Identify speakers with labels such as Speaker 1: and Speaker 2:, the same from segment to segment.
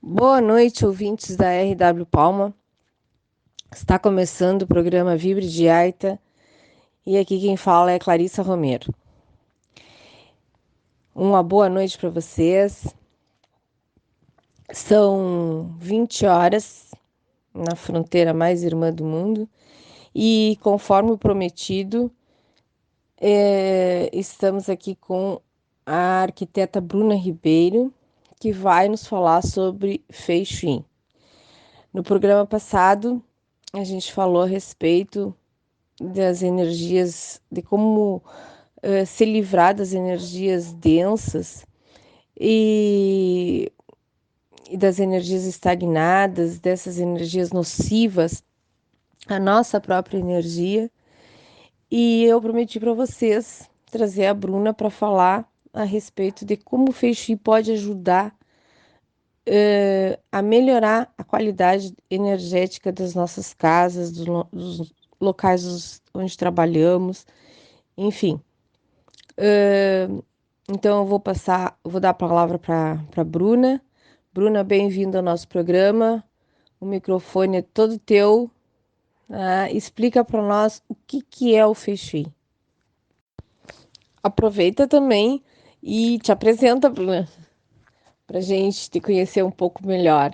Speaker 1: Boa noite, ouvintes da RW Palma. Está começando o programa Vibre de Aita e aqui quem fala é Clarissa Romero. Uma boa noite para vocês. São 20 horas na fronteira mais irmã do mundo e, conforme prometido, estamos aqui com a arquiteta Bruna Ribeiro, que vai nos falar sobre Feng Shui. No programa passado, a gente falou a respeito das energias, de como se livrar das energias densas e, e das energias estagnadas, dessas energias nocivas, a nossa própria energia. E eu prometi para vocês trazer a Bruna para falar a respeito de como o Feng Shui pode ajudar a melhorar a qualidade energética das nossas casas, dos locais onde trabalhamos, enfim. Então eu vou dar a palavra para Bruna. Bruna, bem-vinda ao nosso programa. O microfone é todo teu. Explica para nós o que é o Feng Shui. Aproveita também e te apresenta, Bruna, para a gente te conhecer um pouco melhor.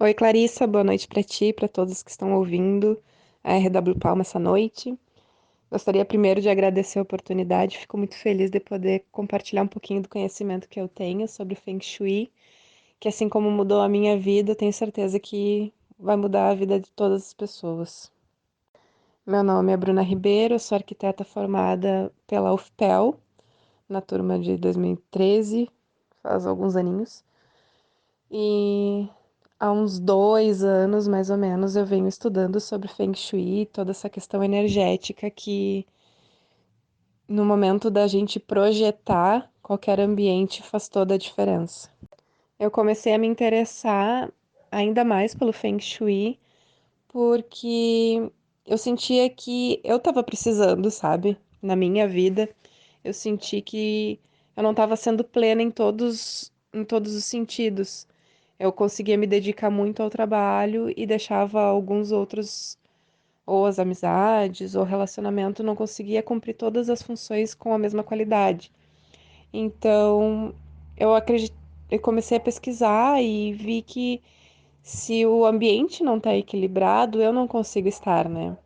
Speaker 2: Oi, Clarissa, boa noite para ti e para todos que estão ouvindo a RW Palma essa noite. Gostaria primeiro de agradecer a oportunidade, fico muito feliz de poder compartilhar um pouquinho do conhecimento que eu tenho sobre Feng Shui, que assim como mudou a minha vida, tenho certeza que vai mudar a vida de todas as pessoas. Meu nome é Bruna Ribeiro, sou arquiteta formada pela UFPEL, na turma de 2013, faz alguns aninhos. E há uns 2 anos, mais ou menos, eu venho estudando sobre Feng Shui, toda essa questão energética que, no momento da gente projetar qualquer ambiente, faz toda a diferença. Eu comecei a me interessar ainda mais pelo Feng Shui, porque eu sentia que eu estava precisando, sabe? Na minha vida, eu senti que eu não estava sendo plena em todos os sentidos. Eu conseguia me dedicar muito ao trabalho e deixava alguns outros, ou as amizades, ou relacionamento, não conseguia cumprir todas as funções com a mesma qualidade. Então, eu comecei a pesquisar e vi que se o ambiente não está equilibrado, eu não consigo estar, né?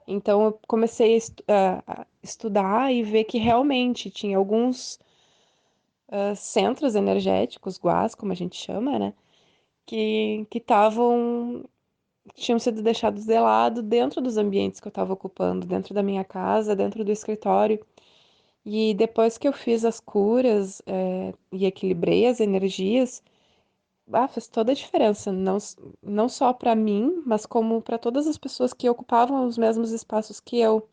Speaker 2: Então, eu comecei a estudar e ver que realmente tinha alguns centros energéticos, guas, como a gente chama, né? Que tinham sido deixados de lado dentro dos ambientes que eu estava ocupando, dentro da minha casa, dentro do escritório. E depois que eu fiz as curas, e equilibrei as energias, fez toda a diferença, não só para mim, mas como para todas as pessoas que ocupavam os mesmos espaços que eu.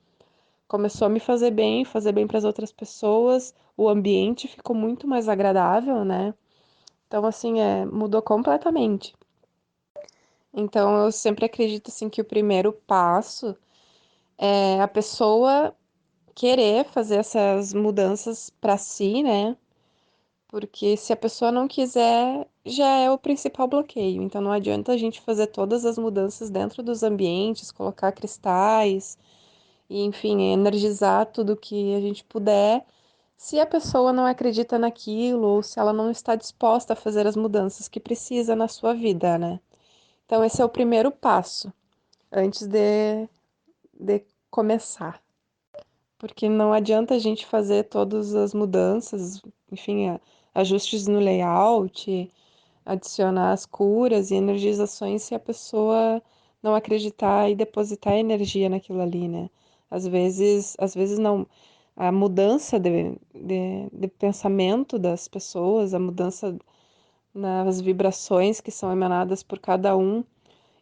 Speaker 2: Começou a me fazer bem para as outras pessoas, o ambiente ficou muito mais agradável, né? Então, assim, mudou completamente. Então, eu sempre acredito assim que o primeiro passo é a pessoa querer fazer essas mudanças para si, né? Porque se a pessoa não quiser, já é o principal bloqueio. Então, não adianta a gente fazer todas as mudanças dentro dos ambientes, colocar cristais e, enfim, energizar tudo que a gente puder, se a pessoa não acredita naquilo ou se ela não está disposta a fazer as mudanças que precisa na sua vida, né? Então, esse é o primeiro passo antes de começar. Porque não adianta a gente fazer todas as mudanças, enfim, ajustes no layout, adicionar as curas e energizações se a pessoa não acreditar e depositar energia naquilo ali, né? Às vezes não. A mudança de pensamento das pessoas, a mudança nas vibrações que são emanadas por cada um,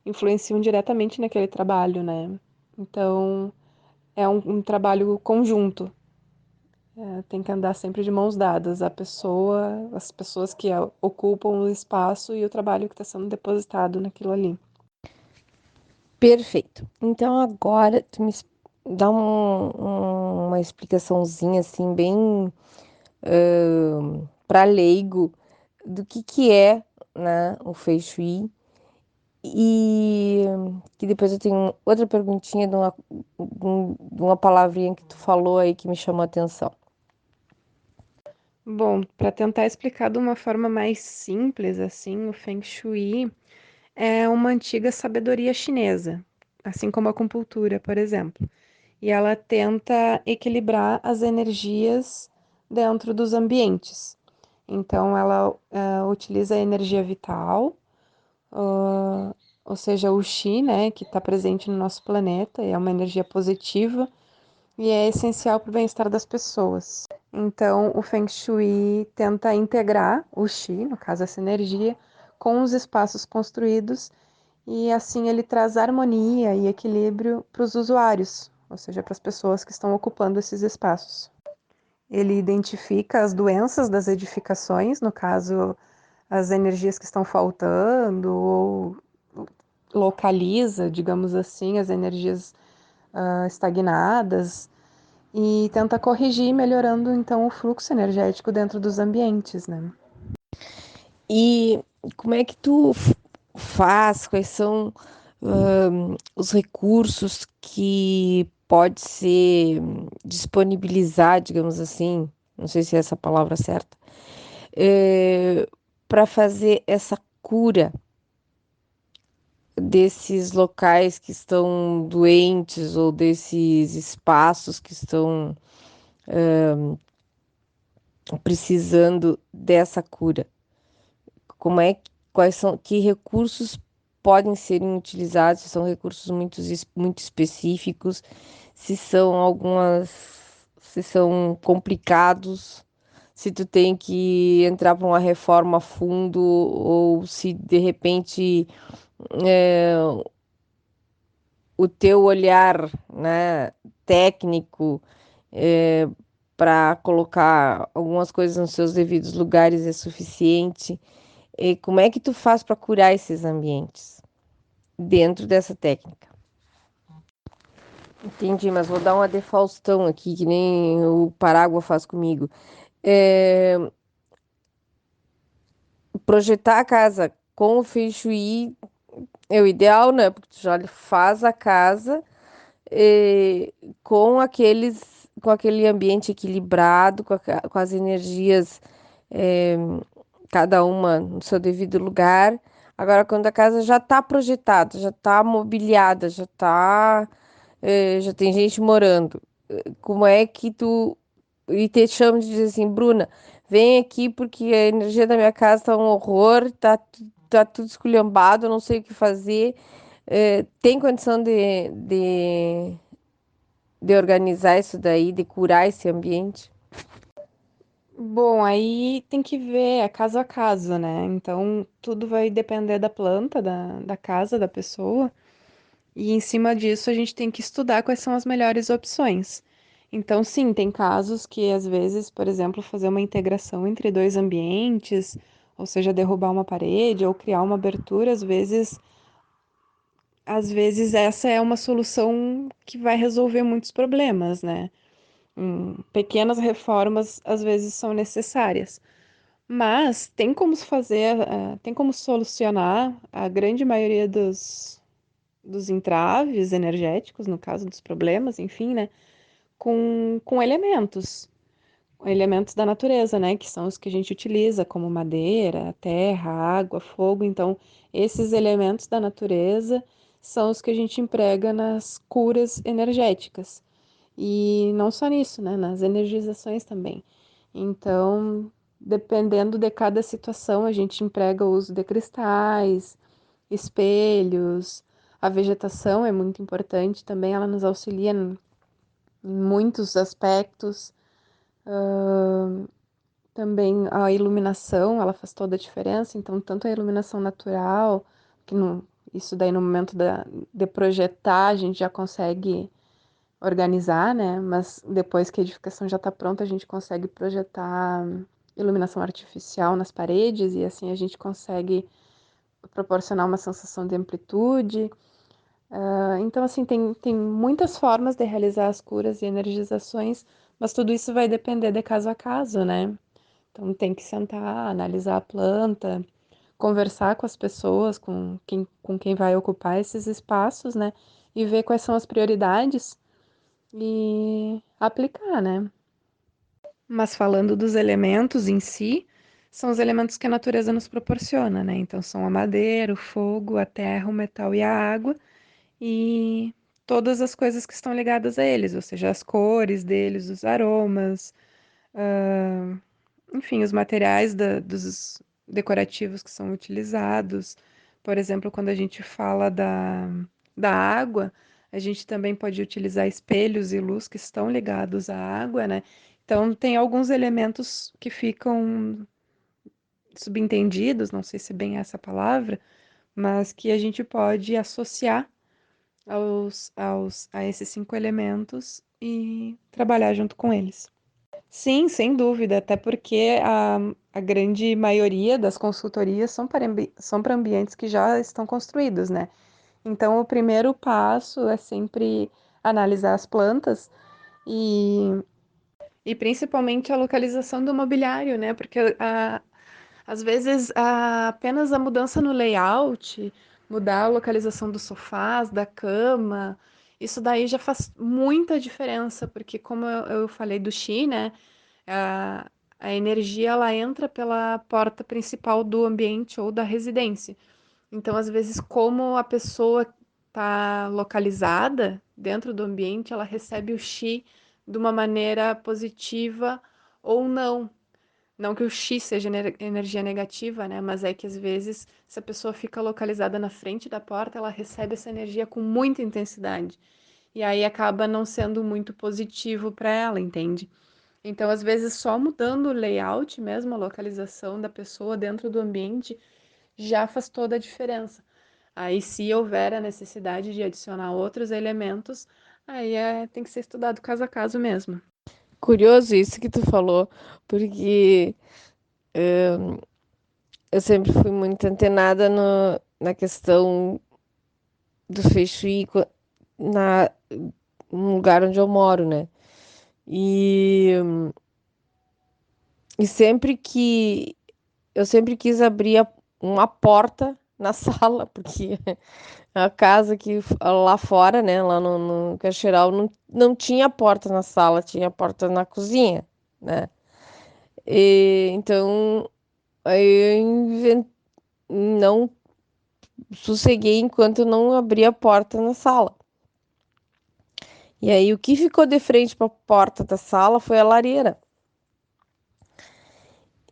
Speaker 2: influenciam diretamente naquele trabalho, né? Então, é um trabalho conjunto. Tem que andar sempre de mãos dadas. As pessoas que ocupam o espaço e o trabalho que está sendo depositado naquilo ali.
Speaker 1: Perfeito. Então agora tu me dá uma explicaçãozinha assim bem para leigo do que é né, o Feng Shui. E que depois eu tenho outra perguntinha de uma palavrinha que tu falou aí que me chamou a atenção.
Speaker 2: Bom, para tentar explicar de uma forma mais simples, assim, o Feng Shui é uma antiga sabedoria chinesa, assim como a acupuntura, por exemplo. E ela tenta equilibrar as energias dentro dos ambientes. Então, ela utiliza a energia vital, ah, ou seja, o Qi, né, que está presente no nosso planeta, e é uma energia positiva e é essencial para o bem-estar das pessoas. Então, o Feng Shui tenta integrar o Qi, no caso essa energia, com os espaços construídos e assim ele traz harmonia e equilíbrio para os usuários, ou seja, para as pessoas que estão ocupando esses espaços. Ele identifica as doenças das edificações, no caso, as energias que estão faltando, ou localiza, digamos assim, as energias estagnadas e tenta corrigir, melhorando então o fluxo energético dentro dos ambientes, né?
Speaker 1: E como é que faz? Quais são os recursos que pode ser disponibilizar, digamos assim, não sei se é essa a palavra certa, para fazer essa cura desses locais que estão doentes ou desses espaços que estão precisando dessa cura? Como é, quais são, que recursos podem ser utilizados? Se são recursos muito específicos, se são se são complicados, se tu tem que entrar para uma reforma a fundo ou se de repente é, o teu olhar, né, técnico para colocar algumas coisas nos seus devidos lugares é suficiente. E como é que tu faz para curar esses ambientes dentro dessa técnica? Entendi, mas vou dar uma de Faustão aqui, que nem o Parágua faz comigo. É, projetar a casa com o Feng Shui é o ideal, né? Porque tu já faz a casa eh, com com aquele ambiente equilibrado, com as energias, eh, cada uma no seu devido lugar. Agora, quando a casa já está projetada, já está mobiliada, já tem gente morando, como é que tu e te chama de dizer assim, Bruna, vem aqui porque a energia da minha casa tá um horror, tá tudo esculhambado, eu não sei o que fazer. Tem condição de organizar isso daí, de curar esse ambiente?
Speaker 2: Bom, aí tem que ver, é caso a caso, né? Então, tudo vai depender da planta, da casa, da pessoa. E em cima disso, a gente tem que estudar quais são as melhores opções. Então, sim, tem casos que, às vezes, por exemplo, fazer uma integração entre dois ambientes, ou seja, derrubar uma parede ou criar uma abertura, às vezes essa é uma solução que vai resolver muitos problemas, né? Pequenas reformas, às vezes, são necessárias. Mas tem como fazer, tem como solucionar a grande maioria dos entraves energéticos, no caso dos problemas, enfim, né? Com elementos da natureza, né? Que são os que a gente utiliza, como madeira, terra, água, fogo. Então, esses elementos da natureza são os que a gente emprega nas curas energéticas. E não só nisso, né? Nas energizações também. Então, dependendo de cada situação, a gente emprega o uso de cristais, espelhos. A vegetação é muito importante também, ela nos auxilia em muitos aspectos. Também a iluminação, ela faz toda a diferença. Então, tanto a iluminação natural, que no, isso daí no momento de projetar, a gente já consegue organizar, né? Mas depois que a edificação já está pronta, a gente consegue projetar iluminação artificial nas paredes e assim a gente consegue proporcionar uma sensação de amplitude. Então, assim, tem muitas formas de realizar as curas e energizações, mas tudo isso vai depender de caso a caso, né? Então, tem que sentar, analisar a planta, conversar com as pessoas, com quem vai ocupar esses espaços, né? E ver quais são as prioridades e aplicar, né? Mas falando dos elementos em si, são os elementos que a natureza nos proporciona, né? Então são a madeira, o fogo, a terra, o metal e a água, e todas as coisas que estão ligadas a eles, ou seja, as cores deles, os aromas, enfim, os materiais dos decorativos que são utilizados. Por exemplo, quando a gente fala da água, a gente também pode utilizar espelhos e luz que estão ligados à água, né? Então, tem alguns elementos que ficam subentendidos, não sei se é bem essa palavra, mas que a gente pode associar a esses 5 elementos e trabalhar junto com eles. Sim, sem dúvida, até porque a grande maioria das consultorias são para ambientes que já estão construídos, né? Então, o primeiro passo é sempre analisar as plantas e, e principalmente a localização do mobiliário, né? Porque às vezes apenas a mudança no layout, mudar a localização dos sofás, da cama, isso daí já faz muita diferença, porque como eu falei do Xi, né? A, a energia ela entra pela porta principal do ambiente ou da residência. Então, às vezes, como a pessoa está localizada dentro do ambiente, ela recebe o chi de uma maneira positiva ou não. Não que o chi seja energia negativa, né? Mas é que às vezes, se a pessoa fica localizada na frente da porta, ela recebe essa energia com muita intensidade. E aí acaba não sendo muito positivo para ela, entende? Então, às vezes, só mudando o layout mesmo, a localização da pessoa dentro do ambiente, já faz toda a diferença. Aí, se houver a necessidade de adicionar outros elementos, aí tem que ser estudado caso a caso mesmo.
Speaker 1: Curioso isso que tu falou, porque eu sempre fui muito antenada na questão do Feng Shui na, no lugar onde eu moro, né? E, e sempre que eu sempre quis abrir uma porta na sala, porque a casa que lá fora, né, lá no Caxeral, não tinha porta na sala, tinha porta na cozinha, né? E, então, aí não sosseguei enquanto eu não abri a porta na sala. E aí, o que ficou de frente para a porta da sala foi a lareira.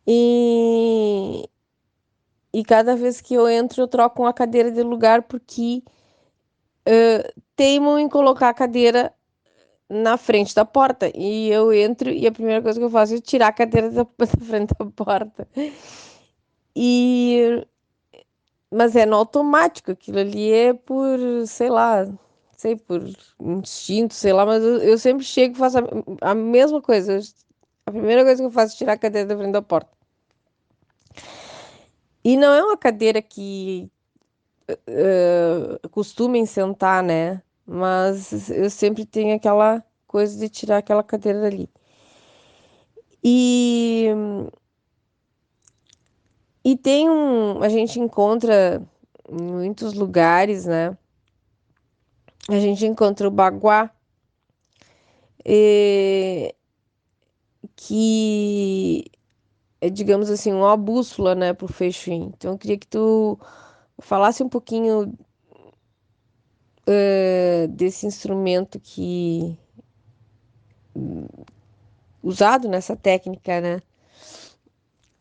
Speaker 1: E, e cada vez que eu entro, eu troco uma cadeira de lugar porque teimam em colocar a cadeira na frente da porta. E eu entro e a primeira coisa que eu faço é tirar a cadeira da frente da porta. E mas é no automático, aquilo ali é por, sei lá, sei, por instinto, sei lá, mas eu sempre chego e faço a mesma coisa. A primeira coisa que eu faço é tirar a cadeira da frente da porta. E não é uma cadeira que costumem sentar, né? Mas eu sempre tenho aquela coisa de tirar aquela cadeira dali. E, e tem a gente encontra em muitos lugares, né? A gente encontra o baguá, eh, que é, digamos assim, uma bússola, né, pro Fei Shui. Então, eu queria que tu falasse um pouquinho desse instrumento que usado nessa técnica, né?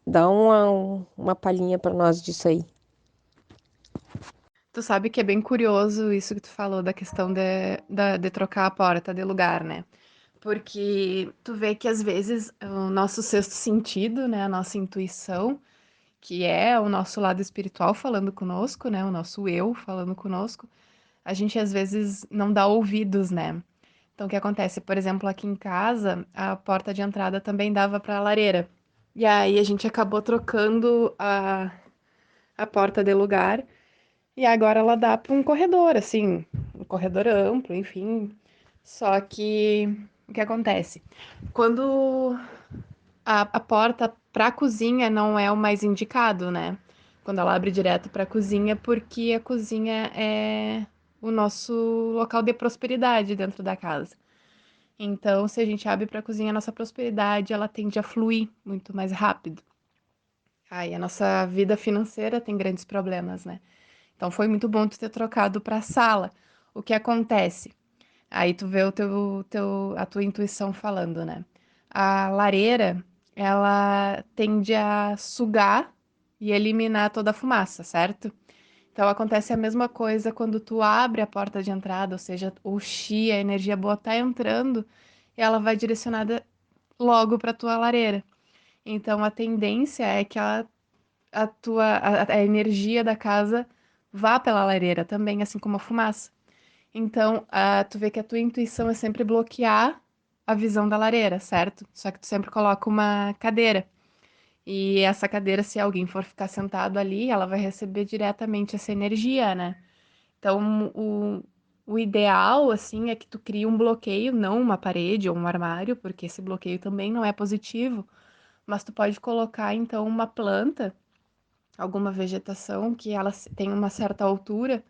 Speaker 1: Dá uma palhinha para nós disso aí.
Speaker 2: Tu sabe que é bem curioso isso que tu falou da questão de trocar a porta de lugar, né? Porque tu vê que às vezes o nosso sexto sentido, né, a nossa intuição, que é o nosso lado espiritual falando conosco, né, o nosso eu falando conosco, a gente às vezes não dá ouvidos, né? Então, o que acontece? Por exemplo, aqui em casa, a porta de entrada também dava para a lareira. E aí a gente acabou trocando a porta de lugar e agora ela dá para um corredor, assim, um corredor amplo, enfim. Só que o que acontece? Quando a porta para a cozinha não é o mais indicado, né? quando ela abre direto para a cozinha, porque a cozinha é o nosso local de prosperidade dentro da casa. Então, se a gente abre para a cozinha, a nossa prosperidade ela tende a fluir muito mais rápido. Aí a nossa vida financeira tem grandes problemas, né? Então foi muito bom tu ter trocado para a sala. O que acontece? Aí tu vê a tua intuição falando, né? A lareira, ela tende a sugar e eliminar toda a fumaça, certo? Então acontece a mesma coisa quando tu abre a porta de entrada, ou seja, o chi, a energia boa tá entrando e ela vai direcionada logo para tua lareira. Então a tendência é que a energia da casa vá pela lareira também, assim como a fumaça. Então, tu vê que a tua intuição é sempre bloquear a visão da lareira, certo? Só que tu sempre coloca uma cadeira. E essa cadeira, se alguém for ficar sentado ali, ela vai receber diretamente essa energia, né? Então, o ideal, assim, é que tu crie um bloqueio, não uma parede ou um armário, porque esse bloqueio também não é positivo, mas tu pode colocar, então, uma planta, alguma vegetação que ela tenha uma certa altura,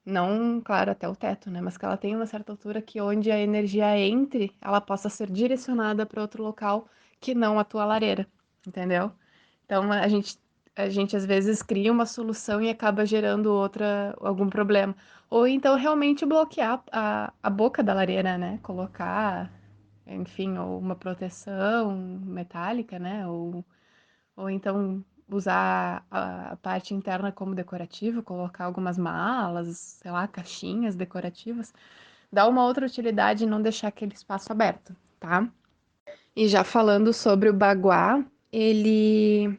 Speaker 2: não, claro, até o teto, né? Mas que ela tenha uma certa altura que onde a energia entre, ela possa ser direcionada para outro local que não a tua lareira, entendeu? Então a gente às vezes cria uma solução e acaba gerando algum problema. Ou então realmente bloquear a boca da lareira, né? Colocar, enfim, ou uma proteção metálica, né? Ou então usar a parte interna como decorativo, colocar algumas malas, sei lá, caixinhas decorativas, dá uma outra utilidade e não deixar aquele espaço aberto, tá? E já falando sobre o baguá, ele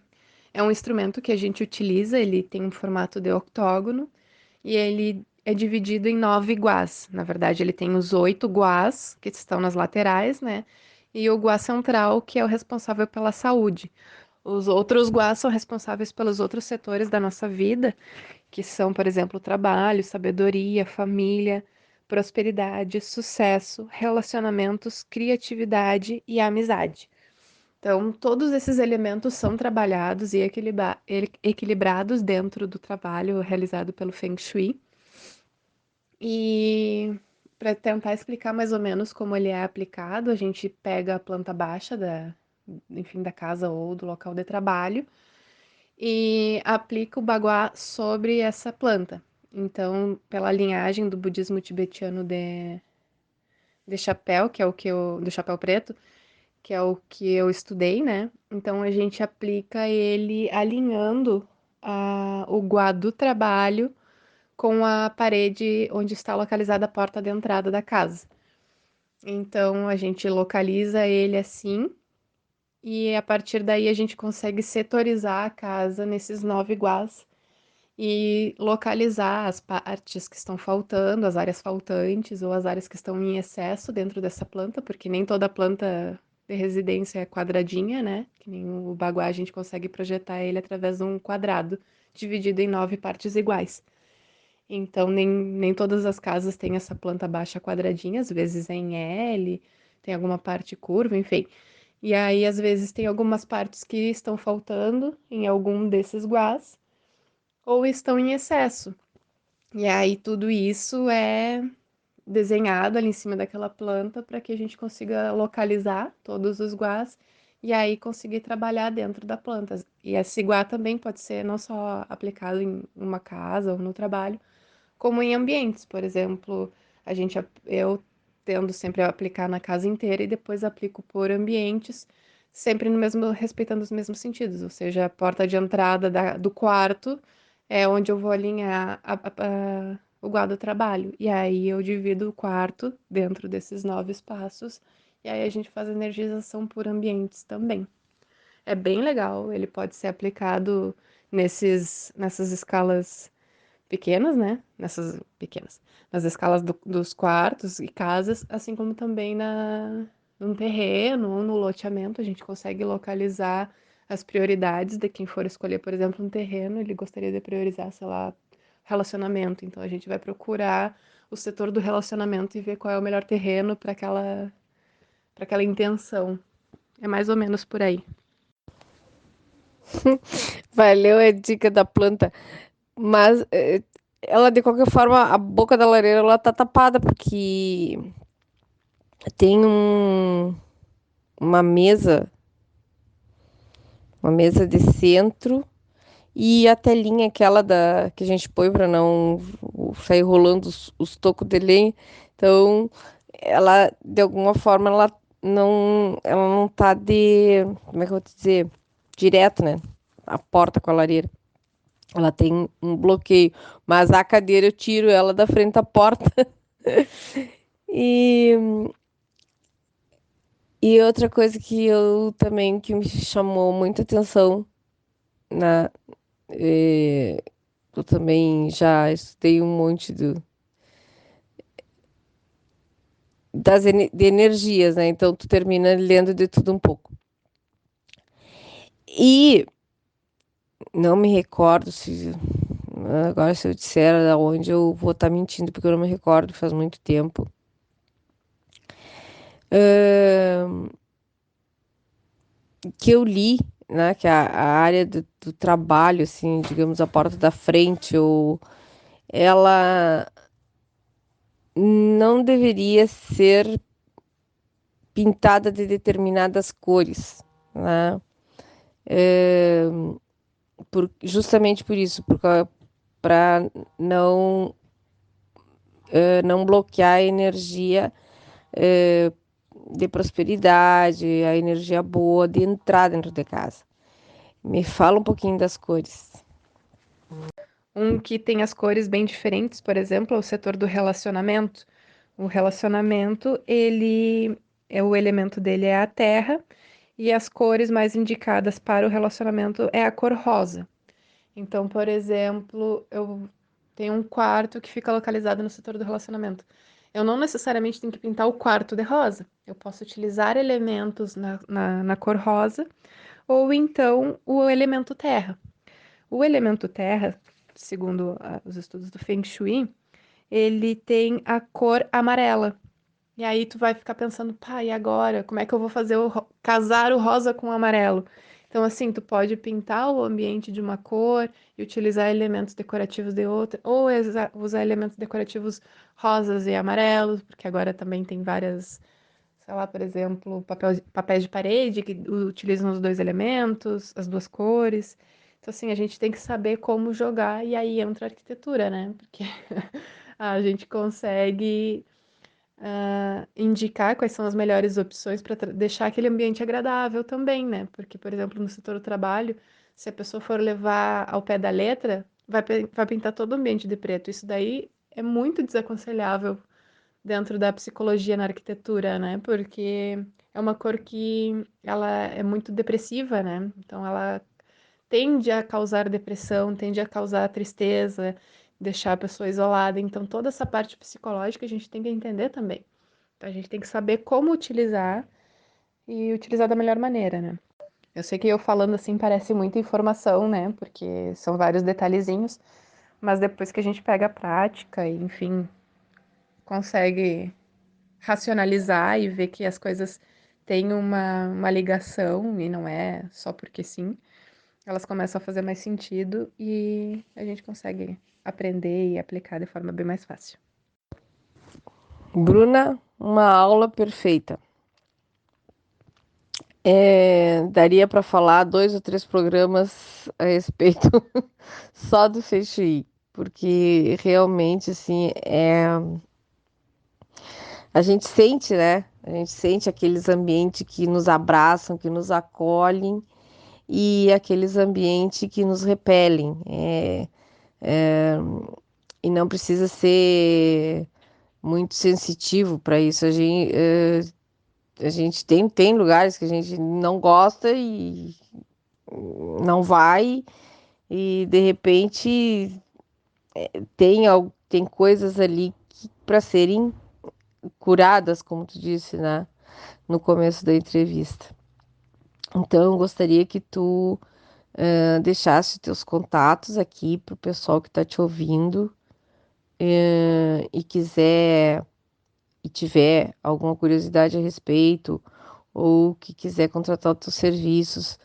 Speaker 2: é um instrumento que a gente utiliza, ele tem um formato de octógono e ele é dividido em 9 guás. Na verdade, ele tem os 8 guás que estão nas laterais, né? E o guá central, que é o responsável pela saúde. Os outros guás são responsáveis pelos outros setores da nossa vida, que são, por exemplo, trabalho, sabedoria, família, prosperidade, sucesso, relacionamentos, criatividade e amizade. Então, todos esses elementos são trabalhados e equilibrados dentro do trabalho realizado pelo Feng Shui. E para tentar explicar mais ou menos como ele é aplicado, a gente pega a planta baixa enfim, da casa ou do local de trabalho e aplica o baguá sobre essa planta. Então, pela linhagem do budismo tibetano de chapéu, que é o que eu, do chapéu preto, que é o que eu estudei, né? Então a gente aplica ele alinhando o guá do trabalho com a parede onde está localizada a porta de entrada da casa. Então a gente localiza ele assim e a partir daí a gente consegue setorizar a casa nesses 9 guás e localizar as partes que estão faltando, as áreas faltantes ou as áreas que estão em excesso dentro dessa planta, porque nem toda planta de residência é quadradinha, né? Que nem o baguá a gente consegue projetar ele através de um quadrado dividido em 9 partes iguais. Então, nem todas as casas têm essa planta baixa quadradinha, às vezes é em L, tem alguma parte curva, enfim. E aí, às vezes, tem algumas partes que estão faltando em algum desses guás ou estão em excesso. E aí tudo isso é desenhado ali em cima daquela planta para que a gente consiga localizar todos os guás e aí conseguir trabalhar dentro da planta. E esse guá também pode ser não só aplicado em uma casa ou no trabalho, como em ambientes, por exemplo, eu tendo sempre a aplicar na casa inteira e depois aplico por ambientes, sempre no mesmo, respeitando os mesmos sentidos, ou seja, a porta de entrada do quarto é onde eu vou alinhar o guarda do trabalho. E aí eu divido o quarto dentro desses 9 espaços, e aí a gente faz energização por ambientes também. É bem legal, ele pode ser aplicado nessas escalas pequenas, né? Nessas pequenas, nas escalas dos quartos e casas, assim como também num terreno ou no loteamento, a gente consegue localizar as prioridades de quem for escolher, por exemplo, um terreno, ele gostaria de priorizar, sei lá, relacionamento. Então a gente vai procurar o setor do relacionamento e ver qual é o melhor terreno para aquela intenção. É mais ou menos por aí.
Speaker 1: Valeu a dica da planta. Mas ela, de qualquer forma, a boca da lareira ela tá tapada, porque tem uma mesa, uma mesa de centro e a telinha aquela que a gente põe para não sair rolando os tocos de lenha. Então, ela, de alguma forma, ela não tá como é que eu vou te dizer? Direto, né? A porta com a lareira. Ela tem um bloqueio, mas a cadeira eu tiro ela da frente da porta. E, e outra coisa que eu também que me chamou muita atenção na eu também já estudei um monte de energias, né? Então tu termina lendo de tudo um pouco. E não me recordo se agora se eu disser aonde eu vou estar mentindo, porque eu não me recordo, faz muito tempo. Que eu li, né, que a área do trabalho, assim, digamos, a porta da frente, ou ela não deveria ser pintada de determinadas cores, né? Justamente por isso, para não, não bloquear a energia de prosperidade, a energia boa de entrar dentro de casa. Me fala um pouquinho das cores.
Speaker 2: Um que tem as cores bem diferentes, por exemplo, é o setor do relacionamento. O relacionamento, ele o elemento dele é a terra e as cores mais indicadas para o relacionamento é a cor rosa. Então, por exemplo, eu tenho um quarto que fica localizado no setor do relacionamento. Eu não necessariamente tenho que pintar o quarto de rosa. Eu posso utilizar elementos na cor rosa ou então o elemento terra. O elemento terra, segundo os estudos do Feng Shui, ele tem a cor amarela. E aí tu vai ficar pensando, pá, e agora? Como é que eu vou fazer casar o rosa com o amarelo? Então, assim, tu pode pintar o ambiente de uma cor e utilizar elementos decorativos de outra, ou usar elementos decorativos rosas e amarelos, porque agora também tem várias, sei lá, por exemplo, papéis de parede que utilizam os dois elementos, as duas cores. Então, assim, a gente tem que saber como jogar, e aí entra a arquitetura, né? Porque a gente consegue indicar quais são as melhores opções para deixar aquele ambiente agradável também, né? Porque, por exemplo, no setor do trabalho, se a pessoa for levar ao pé da letra, vai pintar todo o ambiente de preto. Isso daí é muito desaconselhável dentro da psicologia na arquitetura, né? Porque é uma cor que ela é muito depressiva, né? Então ela tende a causar depressão, tende a causar tristeza, deixar a pessoa isolada. Então toda essa parte psicológica a gente tem que entender também. Então a gente tem que saber como utilizar e utilizar da melhor maneira, né? Eu sei que eu falando assim parece muita informação, né? Porque são vários detalhezinhos, mas depois que a gente pega a prática e, enfim, consegue racionalizar e ver que as coisas têm uma ligação e não é só porque sim, elas começam a fazer mais sentido e a gente consegue aprender e aplicar de forma bem mais fácil.
Speaker 1: Bruna, uma aula perfeita. Daria para falar 2 ou 3 programas a respeito só do Feng Shui, porque realmente assim a gente sente, né? A gente sente aqueles ambientes que nos abraçam, que nos acolhem e aqueles ambientes que nos repelem. E não precisa ser muito sensitivo para isso. A gente tem lugares que a gente não gosta e não vai, e de repente tem coisas ali para serem curadas, como tu disse, né, no começo da entrevista. Então, eu gostaria que tu deixasse teus contatos aqui para o pessoal que está te ouvindo e quiser e tiver alguma curiosidade a respeito ou que quiser contratar os teus serviços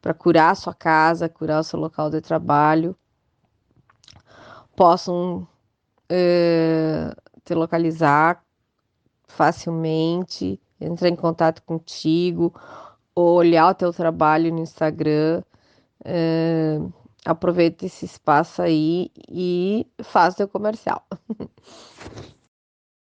Speaker 1: para curar a sua casa, curar o seu local de trabalho, possam te localizar facilmente, entrar em contato contigo, ou olhar o teu trabalho no Instagram. eh, Aproveita esse espaço aí e faz teu comercial.